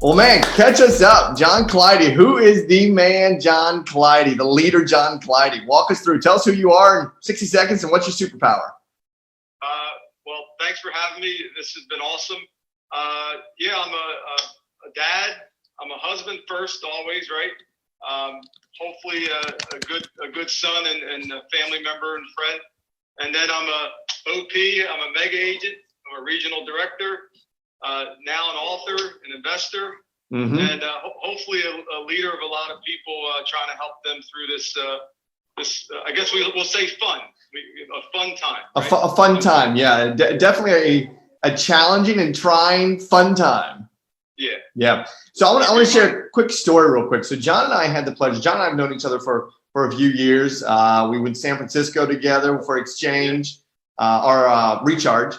Well, man, catch us up. John Clidy. Who is the man, John Clidy, the leader, John Clidy? Walk us through. Tell us who you are in 60 seconds and what's your superpower. Well, thanks for having me. This has been awesome. Yeah, I'm a dad. I'm a husband first, always, right? Hopefully a good son and a family member and friend. And then I'm a OP. I'm a mega agent. I'm a regional director. Now an author, an investor, and hopefully a leader of a lot of people trying to help them through this. I guess we'll say fun. A fun time. Right? A fun time, yeah. Definitely a challenging and trying fun time. Yeah. Yeah. So I want to share a quick story real quick. So John and I had the pleasure. John and I have known each other for a few years. We went to San Francisco together for exchange, or recharge.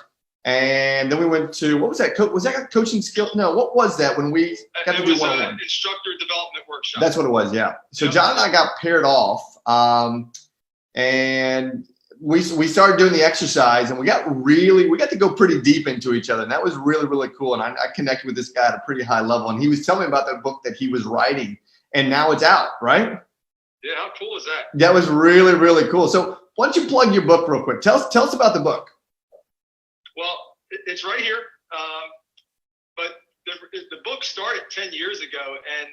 And then we went to, what was that? Was that a coaching skill? No, what was that when we got to do one-on-one? Instructor development workshop. That's what it was, yeah. So John and I got paired off, and we started doing the exercise, and we got to go pretty deep into each other, and that was really, really cool. And I connected with this guy at a pretty high level, and he was telling me about the book that he was writing, and now it's out, right? Yeah, how cool is that? That was really, really cool. So why don't you plug your book real quick? Tell us about the book. Well, it's right here, but the book started 10 years ago, and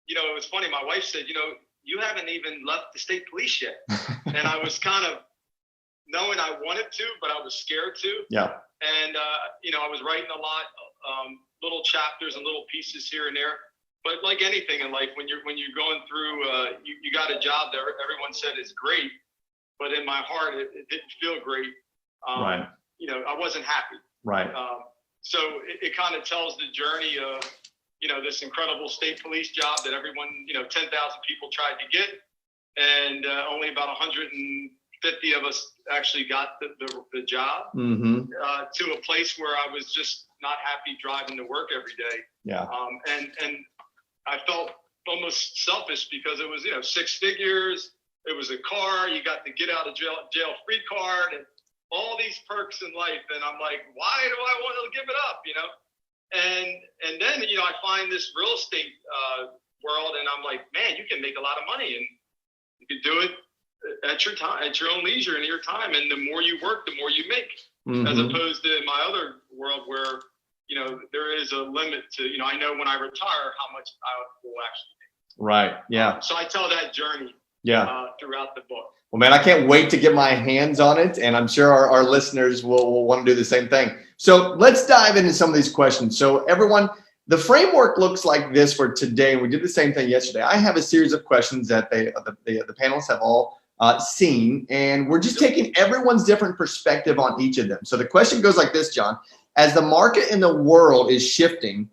it was funny. My wife said, you haven't even left the state police yet, and I was kind of knowing I wanted to, but I was scared to. Yeah. And I was writing a lot, little chapters and little pieces here and there. But like anything in life, when you're going through, you got a job that everyone said is great, but in my heart it didn't feel great. Right. I wasn't happy. Right. So it kind of tells the journey of, this incredible state police job that everyone, 10,000 people tried to get. And only about 150 of us actually got the job, to a place where I was just not happy driving to work every day. Yeah. And I felt almost selfish because it was, 6 figures. It was a car. You got the get out of jail free card and all these perks in life. And I'm like, why do I want to give it up? And then, I find this real estate world, and I'm like, man, you can make a lot of money, and you can do it at your time, at your own leisure and your time. And the more you work, the more you make, as opposed to my other world where, there is a limit to, I know when I retire how much I will actually make. Right. Yeah. So I tell that journey throughout the book. Well, man, I can't wait to get my hands on it, and I'm sure our listeners will want to do the same thing. So let's dive into some of these questions. So everyone, the framework looks like this for today, and we did the same thing yesterday. I have a series of questions that the panelists have all seen, and we're just taking everyone's different perspective on each of them. So the question goes like this, John. As the market in the world is shifting,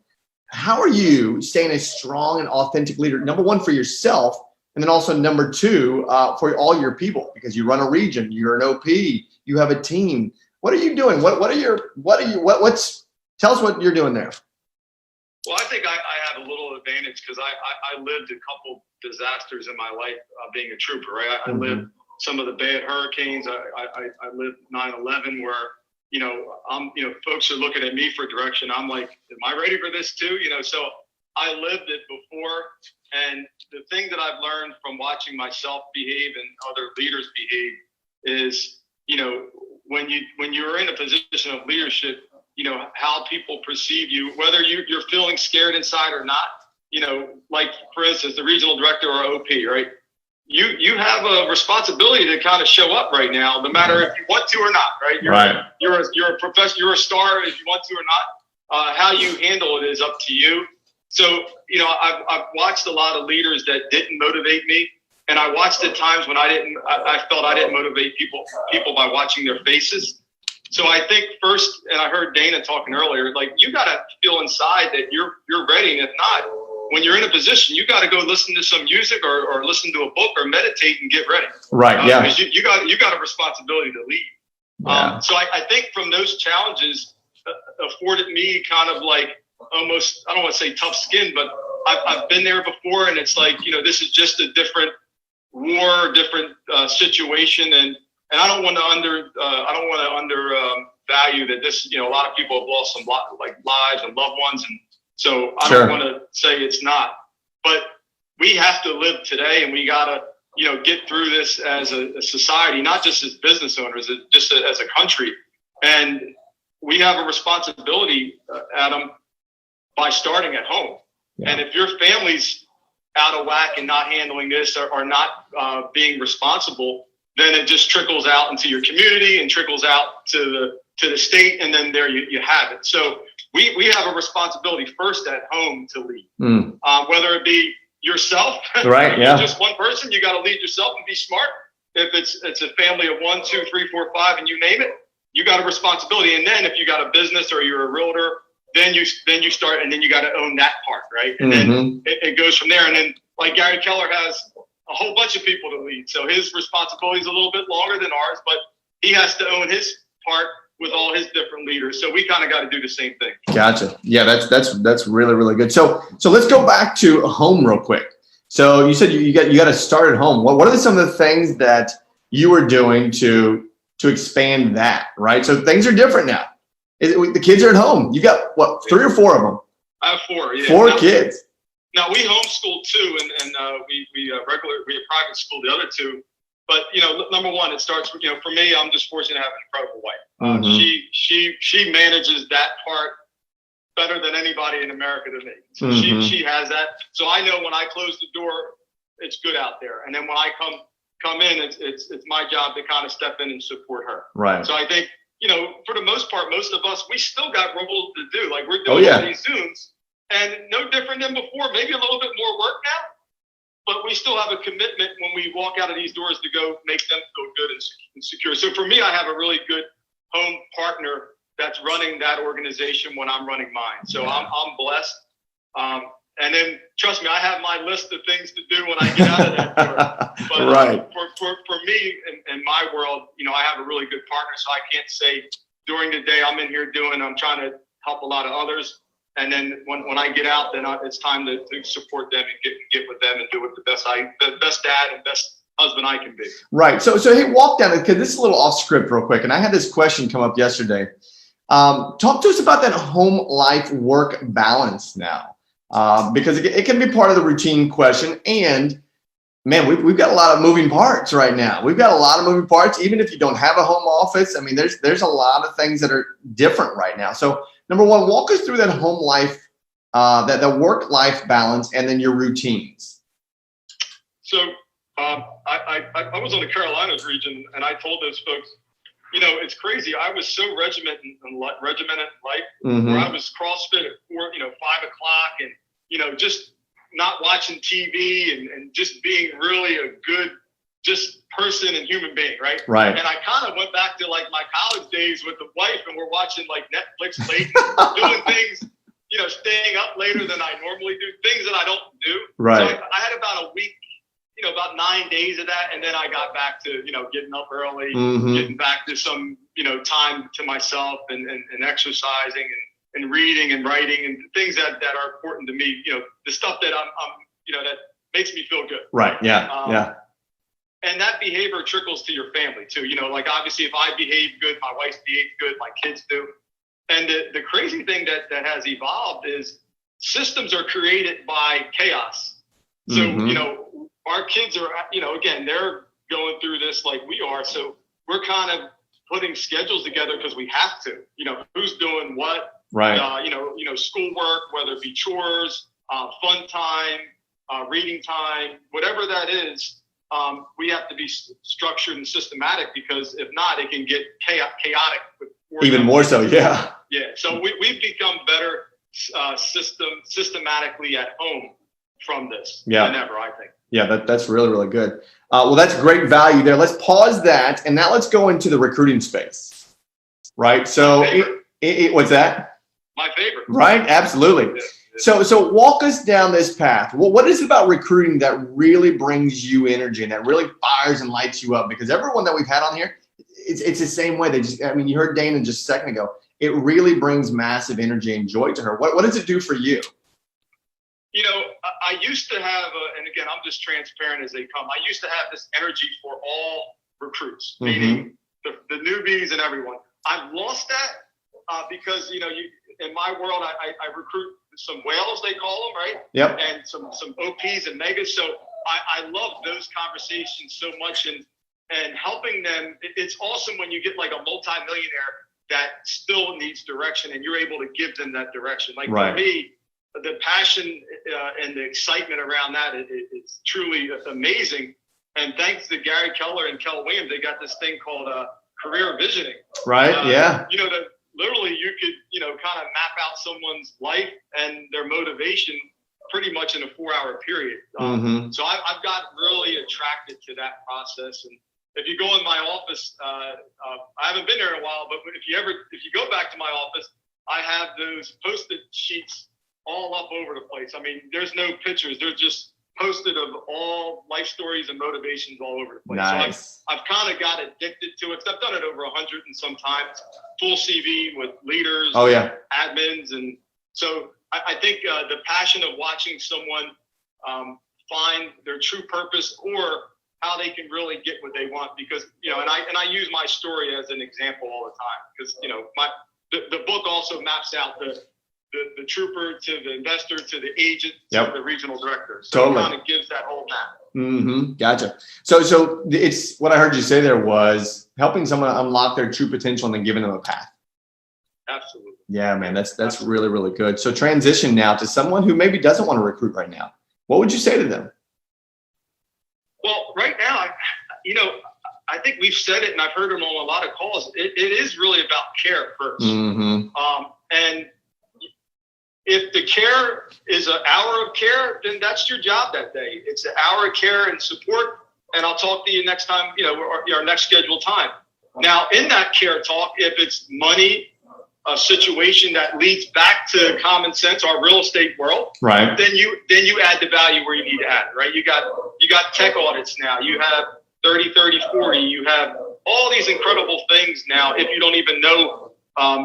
how are you staying a strong and authentic leader, number one, for yourself, and then also number two, for all your people, because you run a region, you're an OP, you have a team. What are you doing? Tell us what you're doing there. Well, I think I have a little advantage because I lived a couple disasters in my life being a trooper, right? I lived some of the bad hurricanes. I lived 9/11 where, folks are looking at me for direction. I'm like, am I ready for this too? So I lived it before. And the thing that I've learned from watching myself behave and other leaders behave is, when you're in a position of leadership, how people perceive you, whether you're feeling scared inside or not, like for instance, the regional director or OP, right? You have a responsibility to kind of show up right now, no matter if you want to or not, right? You're a professional, you're a star if you want to or not. How you handle it is up to you. So, I've watched a lot of leaders that didn't motivate me. And I watched at times when I felt I didn't motivate people by watching their faces. So I think first, and I heard Dana talking earlier, like you got to feel inside that you're ready. And if not, when you're in a position, you got to go listen to some music or listen to a book or meditate and get ready. Right. Yeah. Because you got a responsibility to lead. Yeah. So I think from those challenges afforded me kind of like, almost, I don't want to say tough skin, but I've been there before, and it's like, this is just a different war, different situation, and I don't want to undervalue that this, a lot of people have lost some lives and loved ones, So I don't want to say it's not, but we have to live today, and we got to, get through this as a society, not just as business owners, just as a country. And we have a responsibility, Adam, by starting at home. Yeah. And if your family's out of whack and not handling this or not being responsible, then it just trickles out into your community and trickles out to the state, and then there you have it. So we have a responsibility first at home to lead, whether it be yourself, right? Yeah, just one person, you got to lead yourself and be smart. If it's a family of 1, 2, 3, 4, 5, and you name it, you got a responsibility. And then if you got a business or you're a realtor, then you start, and then you got to own that part, right? And then it goes from there. And then like Gary Keller has a whole bunch of people to lead, so his responsibility is a little bit longer than ours, but he has to own his part with all his different leaders. So we kind of got to do the same thing. Gotcha. Yeah, that's really, really good. So let's go back to home real quick. So you said you got to start at home. What are some of the things that you were doing to expand that, right? So things are different now. The kids are at home. You got what, 3 or 4 of them? I have 4. Yeah. 4 kids. Now we homeschool too, and we private school the other 2. But number one, it starts with for me. I'm just fortunate to have an incredible wife. She manages that part better than anybody in America to me. So she has that. So I know when I close the door, it's good out there, and then when I come in, it's my job to kind of step in and support her. Right. So I think for the most part, most of us, we still got roles to do. Like we're doing all these Zooms, and no different than before. Maybe a little bit more work now. But we still have a commitment when we walk out of these doors to go make them feel good and secure. So for me, I have a really good home partner that's running that organization when I'm running mine. So I'm blessed. And then trust me, I have my list of things to do when I get out of that door. But right. For me in my world, I have a really good partner. So I can't say during the day I'm in here I'm trying to help a lot of others. And then when I get out, then it's time to support them and get with them and do it the best dad and best husband I can be. Right. So hey, walk down, because this is a little off script real quick. And I had this question come up yesterday. Talk to us about that home life work balance now, because it can be part of the routine question. And man, we've got a lot of moving parts right now. We've got a lot of moving parts. Even if you don't have a home office, I mean, there's a lot of things that are different right now. So number one, walk us through that home life, that work-life balance, and then your routines. So I was on the Carolinas region, and I told those folks, it's crazy. I was so regimented in life, where I was CrossFit at 5 o'clock, and just not watching TV and just being really a good person and human being, right? Right. And I kind of went back to like my college days with the wife, and we're watching like Netflix late, doing things, staying up later than I normally do, things that I don't do. Right. So I had about a week, about 9 days of that, and then I got back to, getting up early, getting back to some, time to myself and exercising and reading and writing and things that are important to me, the stuff that I'm that makes me feel good. Right. Yeah. Yeah. And that behavior trickles to your family too. Like obviously if I behave good, my wife behaves good, my kids do. And the crazy thing that has evolved is systems are created by chaos. So, our kids are, again, they're going through this like we are. So we're kind of putting schedules together because we have to, who's doing what, right. Schoolwork, whether it be chores, fun time, reading time, whatever that is. We have to be structured and systematic, because if not, it can get chaotic. Even more so, yeah. Yeah. So we've become better systematically at home from this than ever, I think. Yeah, that's really, really good. Well, that's great value there. Let's pause that, and now let's go into the recruiting space. Right. So, what's that? My favorite. Right. Absolutely. Yeah. So walk us down this path. Well, what is it about recruiting that really brings you energy and that really fires and lights you up? Because everyone that we've had on here, it's the same way. You heard Dana just a second ago. It really brings massive energy and joy to her. What does it do for you? I used to have, and again, I'm just transparent as they come. I used to have this energy for all recruits, meaning the newbies and everyone. I've lost that because, in my world, I recruit some whales, they call them, right? Yep. And some OPs and megas. So I love those conversations so much, and helping them. It's awesome when you get like a multimillionaire that still needs direction, and you're able to give them that direction. Like right. for me, the passion and the excitement around that it's truly amazing. And thanks to Gary Keller and Kel Williams, they got this thing called career visioning. Right. Yeah. You know, literally you could, kind of map out someone's life and their motivation pretty much in a 4-hour period. So I've got really attracted to that process. And if you go in my office, I haven't been there in a while, but if you go back to my office, I have those Post-it sheets all up over the place. I mean, there's no pictures. They're just posted of all life stories and motivations all over the place. Nice. So I've kind of got addicted to it. I've done it over 100 and sometimes full CV with leaders, admins. And so I think the passion of watching someone find their true purpose or how they can really get what they want, because, and I use my story as an example all the time, because, the book also maps out the trooper to the investor to the agent to the regional director. So it kind of gives that whole map. Gotcha. So it's what I heard you say there was helping someone unlock their true potential and then giving them a path. Absolutely. Yeah, man, that's really, really good. So transition now to someone who maybe doesn't want to recruit right now. What would you say to them? Well, right now, I think we've said it, and I've heard it on a lot of calls. It is really about care first. And if the care is an hour of care, then that's your job that day. It's an hour of care and support, and I'll talk to you next time, our next scheduled time. Now, in that care talk, if it's money, a situation that leads back to common sense, our real estate world, right? Then you add the value where you need to add it, right? You got tech audits now. You have 30-30-40. You have all these incredible things now. If you don't even know,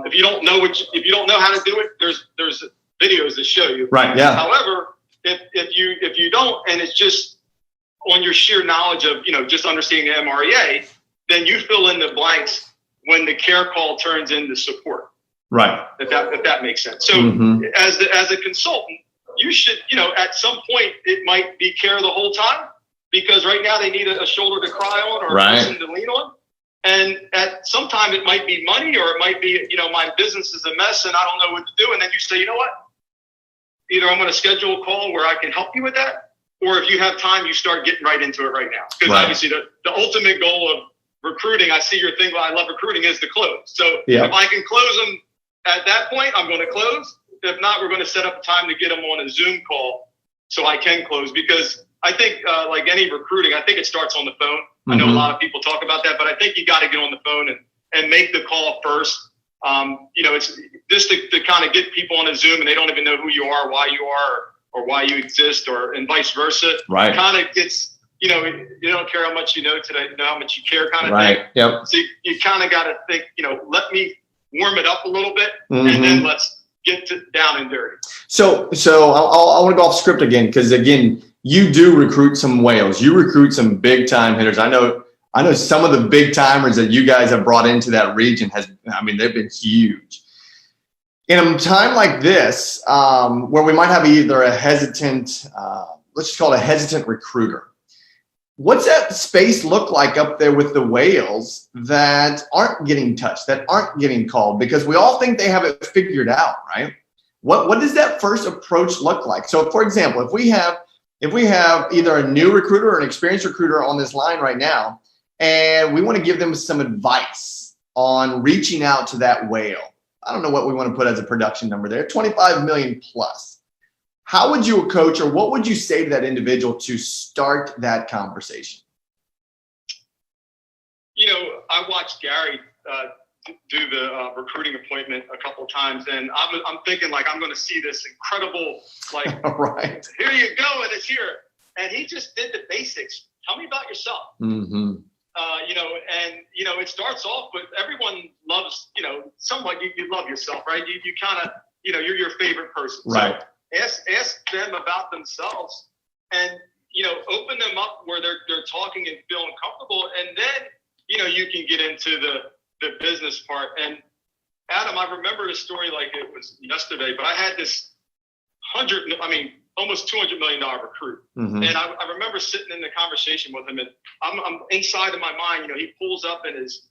if you don't know how to do it, there's videos that show you. Right. Yeah. However, if you don't, and it's just on your sheer knowledge of just understanding the MREA, then you fill in the blanks when the care call turns into support. Right. If that makes sense. So as a consultant, you should at some point it might be care the whole time, because right now they need a shoulder to cry on or a person to lean on. And at some time it might be money, or it might be, my business is a mess and I don't know what to do. And then you say, you know what? Either I'm going to schedule a call where I can help you with that, or if you have time, you start getting right into it right now. Because obviously the ultimate goal of recruiting, I see your thing, I love recruiting, is to close. So if I can close them at that point, I'm going to close. If not, we're going to set up a time to get them on a Zoom call so I can close. Because I think like any recruiting, I think it starts on the phone. I know a lot of people talk about that, but I think you got to get on the phone and make the call first. It's just to kind of get people on a Zoom and they don't even know who you are, why you are, or why you exist, and vice versa. Right. Kind of gets, you don't care how much you know today, know how much you care kind of thing. Yep. So you kind of got to think, let me warm it up a little bit and then let's get down and dirty. So I want to go off script again, because again, you do recruit some whales. You recruit some big time hitters. I know some of the big timers that you guys have brought into that region they've been huge. In a time like this, where we might have either a hesitant, let's just call it a hesitant recruiter, what's that space look like up there with the whales that aren't getting touched, that aren't getting called? Because we all think they have it figured out, right? What does that first approach look like? So, for example, if we have either a new recruiter or an experienced recruiter on this line right now, and we want to give them some advice on reaching out to that whale. I don't know what we want to put as a production number there, 25 million plus. How would you coach, or what would you say to that individual to start that conversation? I watched Gary do the recruiting appointment a couple of times, and I'm thinking like I'm going to see this incredible, like, right, here you go, and it's here. And he just did the basics. Tell me about yourself. It starts off with everyone loves, somewhat you love yourself, right? You kind of, you're your favorite person. Right. So ask them about themselves and, open them up where they're talking and feeling comfortable. And then, you can get into the business part. And Adam, I remember this story like it was yesterday, but I had this almost $200 million recruit. Mm-hmm. And I remember sitting in the conversation with him, and I'm inside of my mind, you know, he pulls up in his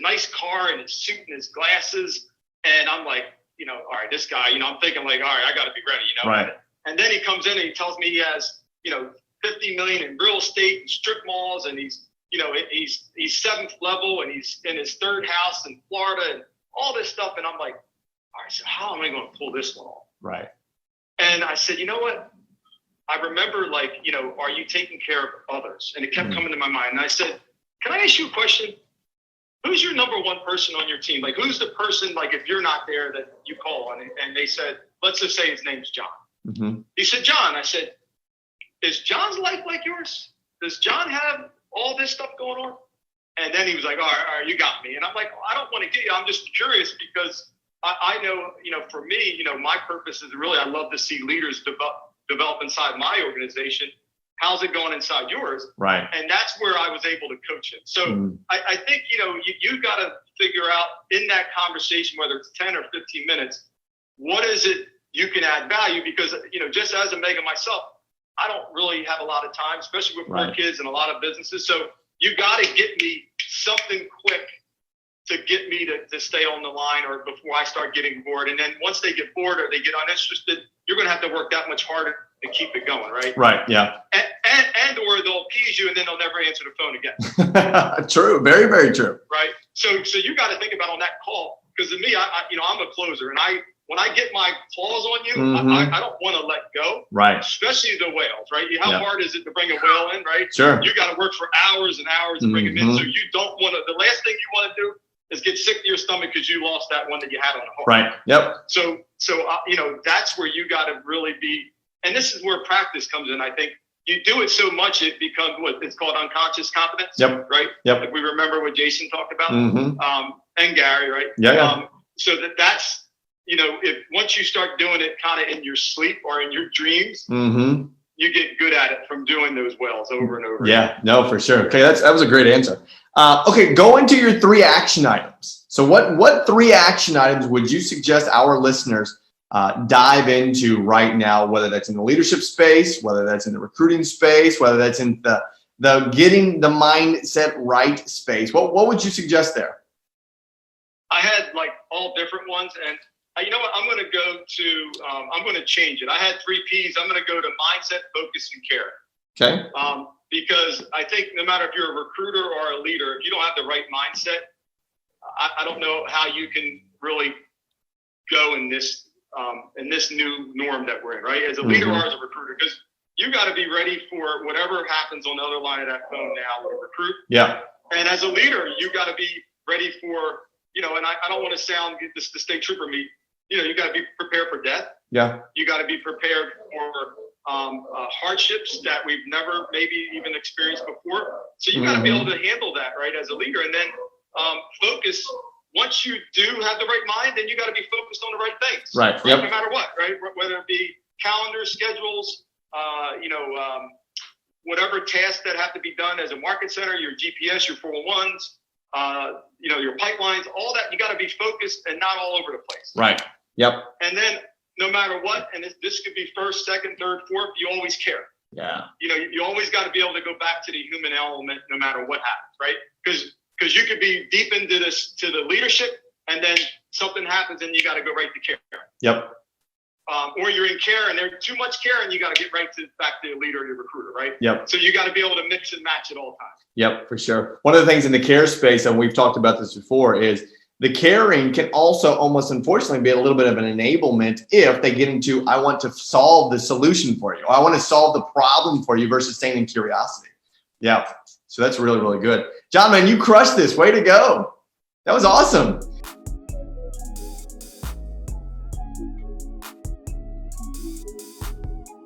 nice car and his suit and his glasses. And I'm like, you know, all right, this guy, you know, I'm thinking like, all right, I got to be ready, you know. Right. And then he comes in and he tells me he has, you know, 50 million in real estate and strip malls, and he's 7th level, and he's in his 3rd house in Florida and all this stuff. And I'm like, all right, so how am I going to pull this one off? Right. And I said, you know what? I remember, like, you know, are you taking care of others? And it kept coming to my mind. And I said, can I ask you a question? Who's your number one person on your team? Like, who's the person, like, if you're not there, that you call on? And they said, let's just say his name's John. Mm-hmm. He said, John. I said, is John's life like yours? Does John have all this stuff going on? And then he was like, all right, you got me. And I'm like, I don't want to get you. I'm just curious because I know, you know, for me, you know, my purpose is really, I love to see leaders develop inside my organization. How's it going inside yours? Right. And that's where I was able to coach him. So I think, you know, you got to figure out in that conversation, whether it's 10 or 15 minutes, what is it you can add value? Because, you know, just as a mega myself, I don't really have a lot of time, especially with 4 kids and a lot of businesses. So you got to get me something quick to get me to stay on the line, or before I start getting bored. And then once they get bored or they get uninterested, you're going to have to work that much harder to keep it going, right? Right, yeah. And or they'll appease you and then they'll never answer the phone again. True, very, very true. Right. So you got to think about on that call, because to me, I'm a closer, and when I get my claws on you, I don't want to let go. Right. Especially the whales, right? How hard is it to bring a whale in, right? Sure. You got to work for hours and hours to bring them in. So you don't want to. The last thing you want to do is get sick to your stomach because you lost that one that you had on the hook. Right. Yep. So you know, that's where you got to really be. And this is where practice comes in. I think you do it so much, it becomes what it's called unconscious competence. Yep. Right. Yep. Like we remember what Jason talked about, Mm-hmm. And Gary, right? Yeah. So that's, you know, if once you start doing it kind of in your sleep or in your dreams, you get good at it from doing those wells over and over. Yeah, again. no, for sure. Okay, that was a great answer. Okay, go into your 3 action items. So what 3 action items would you suggest our listeners dive into right now, whether that's in the leadership space, whether that's in the recruiting space, whether that's in the getting the mindset right space? What would you suggest there? I had like all different ones, and you know what? I'm going to go to, I'm going to change it. I had 3 Ps. I'm going to go to mindset, focus, and care. Okay. Because I think no matter if you're a recruiter or a leader, if you don't have the right mindset, I don't know how you can really go in this new norm that we're in, right? As a leader or as a recruiter, because you got to be ready for whatever happens on the other line of that phone now with a recruit. Yeah. And as a leader, you got to be ready for, you know, and I don't want to sound the state trooper me. You know, you got to be prepared for death. Yeah. You got to be prepared for hardships that we've never maybe even experienced before. So you got to be able to handle that, right, as a leader. And then focus. Once you do have the right mind, then you got to be focused on the right things. Right. Yep. No matter what, right? Whether it be calendars, schedules, whatever tasks that have to be done as a market center, your GPS, your 401s, your pipelines, all that, you got to be focused and not all over the place. Right. Yep. And then no matter what, and this could be first, second, third, fourth, you always care. Yeah. You know, you always got to be able to go back to the human element no matter what happens, right? Because you could be deep into this, to the leadership, and then something happens and you got to go right to care. Yep. Or you're in care and there's too much care and you got to get back to the leader or your recruiter, right? Yep. So you got to be able to mix and match at all times. Yep, for sure. One of the things in the care space, and we've talked about this before, is the caring can also almost unfortunately be a little bit of an enablement if they get into, I want to solve the solution for you. I want to solve the problem for you versus staying in curiosity. Yeah. So that's really, really good. John, man, you crushed this. Way to go. That was awesome.